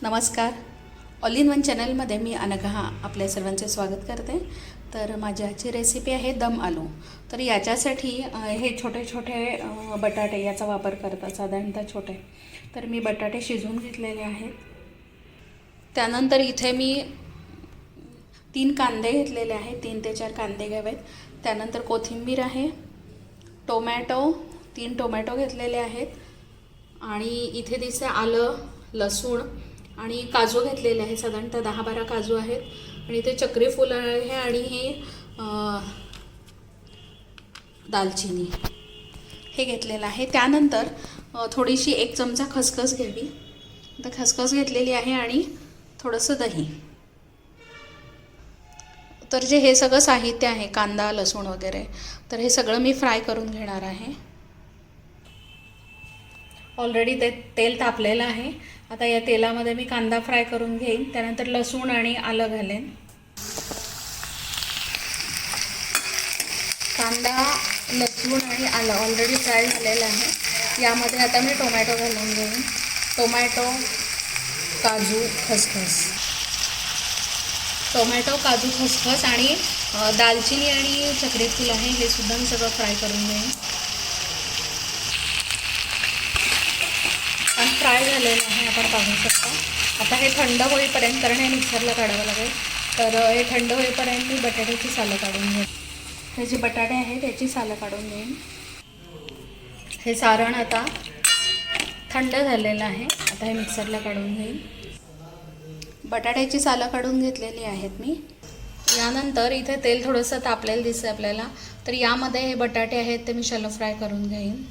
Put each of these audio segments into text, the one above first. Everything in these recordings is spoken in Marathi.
नमस्कार. ऑल इन वन चॅनलमध्ये मी अनघा आपल्या सर्वांचे स्वागत करते. तर माझी आजची रेसिपी आहे दम आलू. तर याच्यासाठी हे छोटे छोटे बटाटे याचा वापर करतात, साधारणतः छोटे. तर मी बटाटे शिजवून घेतलेले आहेत. त्यानंतर इथे मी 3 कांदे घेतलेले आहेत, 3 ते 4 कांदे घ्यावेत. त्यानंतर कोथिंबीर आहे, टोमॅटो 3 टोमॅटो घेतलेले आहेत, आणि इथे दिसते आलं, लसूण आणि काजू घेतलेले आहे. साधारणतः 10-12 काजू आहेत, आणि ते चक्री फूल आहे, आणि हे दालचिनी हे घेतलेलं आहे. त्यानंतर थोडीशी 1 चमचा खसखस घ्यावी. तर खसखस घेतलेली आहे, आणि थोडंसं दही. तर जे हे सगळं साहित्य आहे, कांदा, लसूण वगैरे, तर हे सगळं मी फ्राय करून घेणार आहे. ऑलरेडी ते तेल तापलेलं आहे. आता या तेलामध्ये मी कांदा फ्राय करून घेईन. त्यानंतर लसूण आणि आलं घालेन. कांदा, लसूण आणि आलं ऑलरेडी फ्राय झालेलं आहे. यामध्ये आता मी टोमॅटो घालून घेईन. टोमॅटो, काजू, खसखस. टोमॅटो, काजू, खसखस आणि दालचिनी आणि चक्री फूल आहे, हे सुद्धा मी सगळं फ्राय करून घेईन. आणि फ्राय झालेलं आहे, आपण पाहू शकता. आता हे थंड होईपर्यंत, कारण हे मिक्सरला काढावं लागेल, तर हे थंड होईपर्यंत मी बटाट्याची सालं काढून घेईन. हे जे बटाटे आहेत त्याची सालं काढून घेईन. हे सारण आता थंड झालेलं आहे. आता हे मिक्सरला काढून घेईन. बटाट्याची सालं काढून घेतलेली आहेत मी. यानंतर इथे तेल थोडंसं तापलेलं दिसतं आपल्याला, तर यामध्ये हे बटाटे आहेत ते मी शॅलो फ्राय करून घेईन.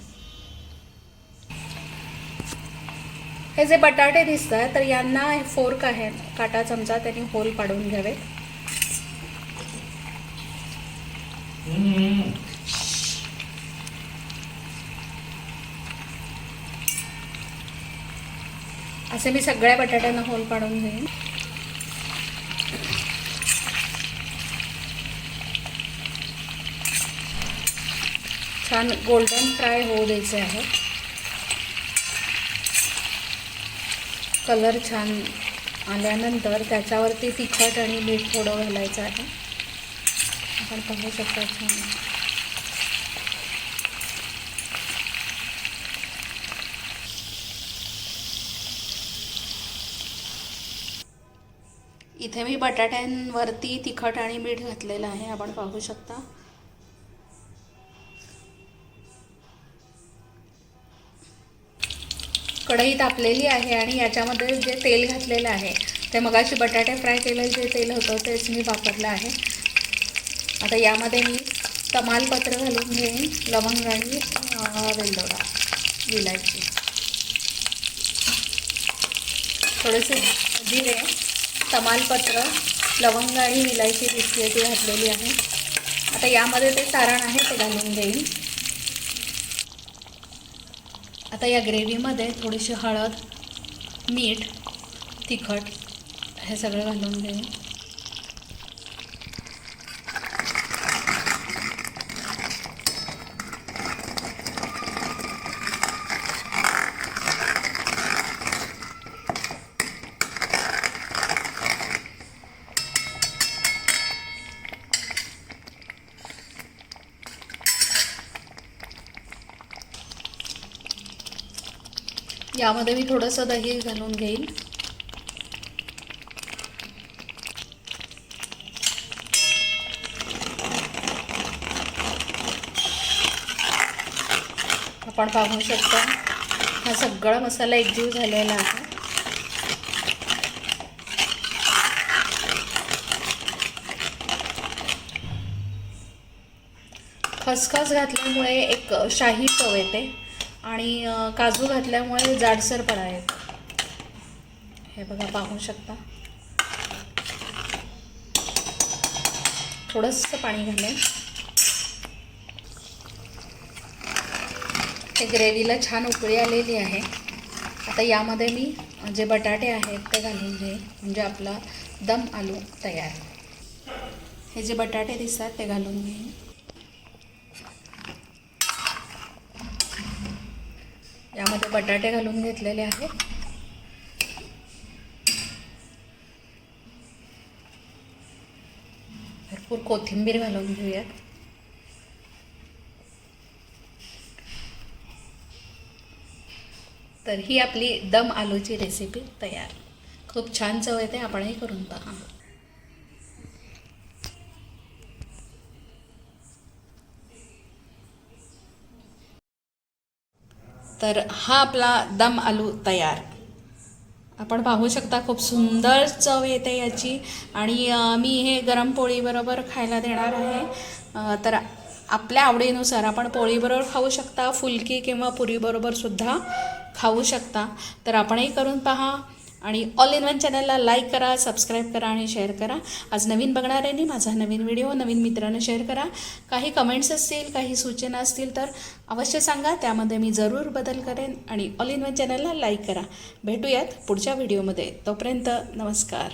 हे जे बटाटे दिसतात, तर यांना फोर्क आहे, काटा चमचा, त्यांनी होल पाडून घ्यावे. असे मी सगळ्या बटाट्यांना होल पाडून घेईन. छान गोल्डन फ्राय होऊ द्यायचे आहे. कलर छान आल्यानंतर त्याच्यावरती तिखट आणि मीठ थोडं घालायचं आहे. आपण पाहू शकता छान. इथे मी बटाट्यांवरती तिखट आणि मीठ घातलेलं आहे, आपण पाहू शकता. कढई तापलेली आहे, आणि याच्यामध्ये जे तेल घातलेलं आहे ते मगाशी बटाटे फ्राय केलेलं जे तेल होतं तेच मी वापरलं आहे. आता यामध्ये मी तमालपत्र घालून घेईन, लवंग आणि वेलदोडा, विलायची, थोडेसे जिरे, तमालपत्र, लवंग आणि विलायची दिसते ती घातलेली आहे. आता यामध्ये ते सारण आहे ते घालून घेईन. आता या ग्रेव्हीमध्ये थोडीशी हळद, मीठ, तिखट हे सगळं घालून घेईन. यामध्ये मी थोडंसं दही घालून घेईन. आपण पाहू शकता हा सगळा मसाला एकजीव झालेला आहे. खसखस घातल्यामुळे एक शाही चव येते, आणि काजू घातल्यामुळे जाडसरपणा येतो. हे बघा, पाहू शकता. थोडंसं पाणी घालेन. हे ग्रेव्हीला छान उकळी आलेली आहे. आता यामध्ये मी जे बटाटे आहेत ते घालून घेईन, म्हणजे आपला दम आलू तयार. हे जे बटाटे दिसतात ते घालून घेईन. यामध्ये बटाटे घालून घेतलेले आहेत. भरपूर कोथिंबीर घालून घेऊयात. तर ही आपली दम आलूची रेसिपी तयार. खूप छान चव येते, आपणही करून पहा. तर हा आपला दम आलू तयार. आपण पाहू शकता खूप सुंदर चव येते याची. आणि मी हे गरम पोळीबरोबर खायला देणार आहे. तर आपल्या आवडीनुसार आपण पोळीबरोबर खाऊ शकता, फुलकी किंवा पुरीबरोबरसुद्धा खाऊ शकता. तर आपणही करून पहा. आणि ऑल इन वन चॅनलला लाईक करा, सबस्क्राईब करा आणि शेअर करा. आज नवीन बघणाऱ्यांनी माझा नवीन व्हिडिओ नवीन मित्रांना शेअर करा. काही कमेंट्स असतील, काही सूचना असतील तर अवश्य सांगा, त्यामध्ये मी जरूर बदल करेन. आणि ऑल इन वन चॅनलला लाईक करा. भेटूयात पुढच्या व्हिडिओमध्ये. तोपर्यंत नमस्कार.